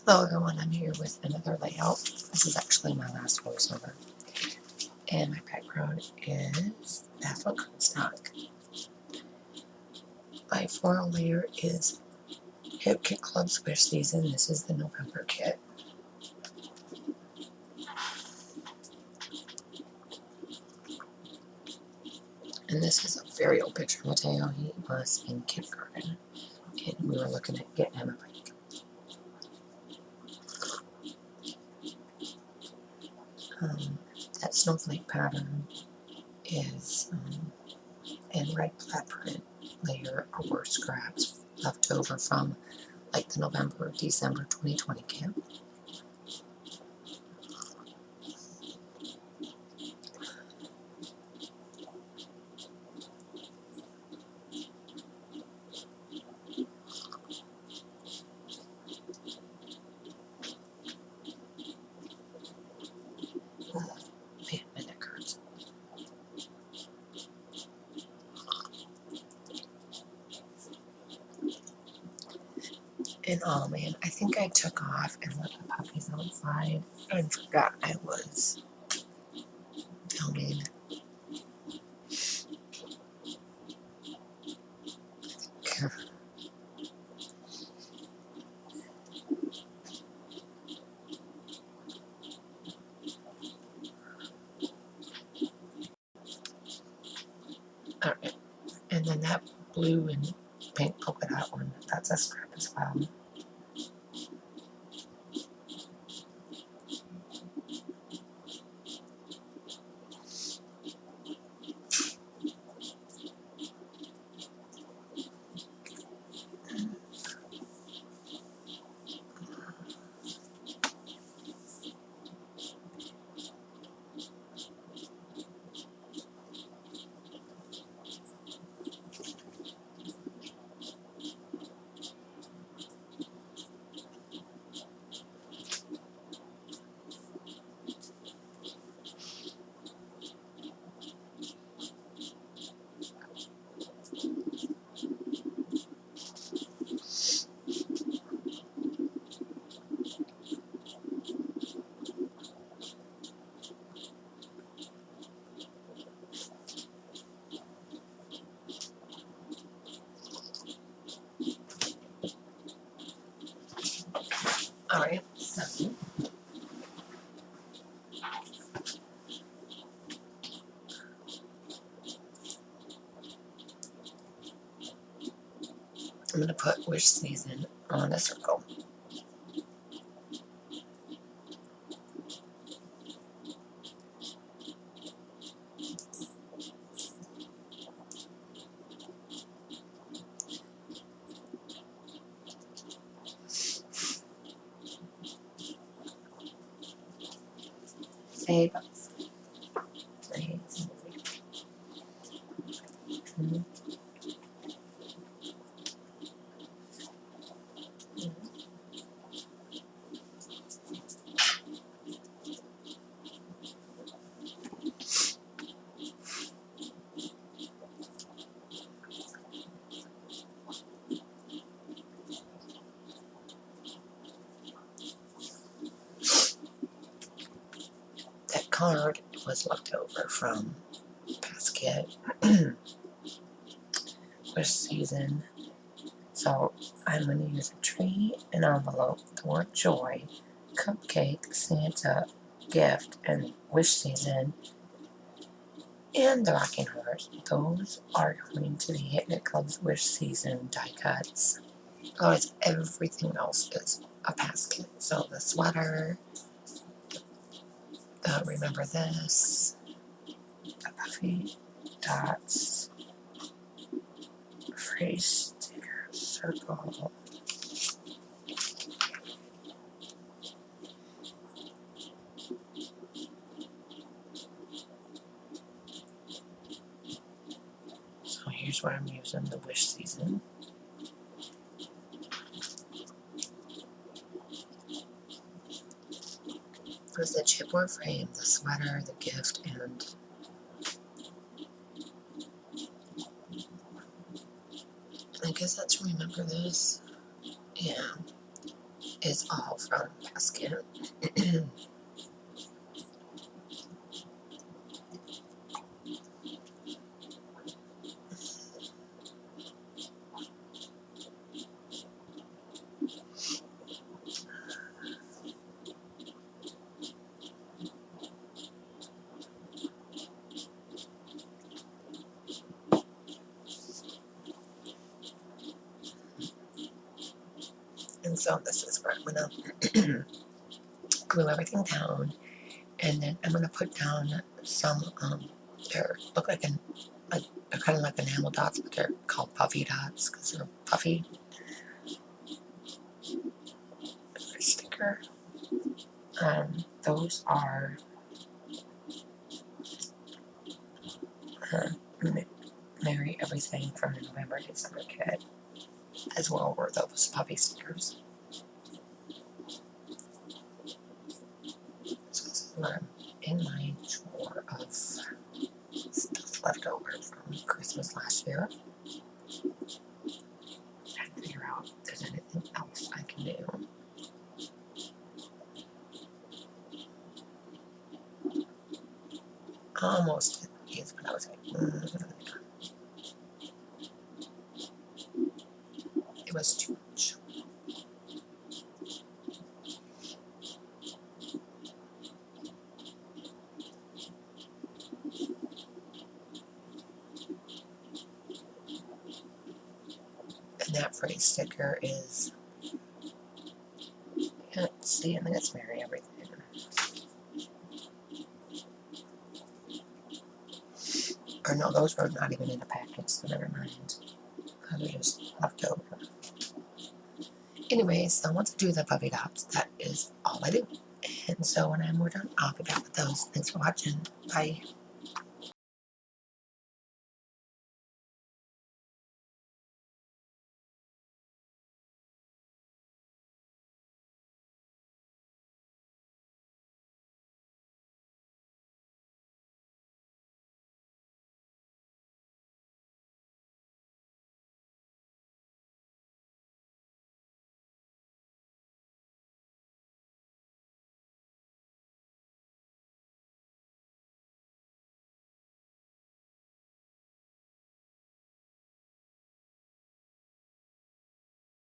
Hello everyone, I'm here with another layout. This is actually my last voiceover. And my background is baffle cardstock. My floral layer is Hip Kit Club's Wish Season. This is the November kit. And this is a very old picture of Mateo. He was in kindergarten. And we were looking at getting him a bike. That snowflake pattern is in red plaid print layer or scraps left over from like the November or December 2020 camp. Man, my neck hurts. And oh man, I think I took off and let the puppies outside and forgot I was filming. Alright, and then that blue and pink polka dot one, that's a scrap as well. Alright, so I'm going to put Wish Season on a circle. Save. That card was left over from past kit. Wish Season. So I'm going to use a tree, an envelope, the word joy, cupcake, Santa, gift, and Wish Season, and the rocking horse. Those are going to be Hit It Club's Wish Season die cuts. Otherwise, everything else is a past kit. So the sweater, the Remember This, the puffy dots, phrase sticker, circle. So here's where I'm using the Wish Season. There's the chipboard frame, the sweater, the gift, and I guess that's Remember This. Yeah. is all from basket. And so this is where I'm gonna glue everything down, and then I'm gonna put down some they look like they're kind of like enamel dots, but they're called puffy dots because they're puffy. Sticker. Those are Merry Everything from the November December kit, as well were those puppy stickers. So I'm in my drawer of stuff left over from Christmas last year. Trying to figure out if there's anything else I can do. Almost did these, but I was like, it was too much. And that phrase sticker is, let's see, I think it's Merry Everything. Or no, those were not even in the package, so never mind. Those are just left over. Anyways, so once I do the puppy dots, that is all I do. And so when I'm more done, I'll be back with those. Thanks for watching. Bye.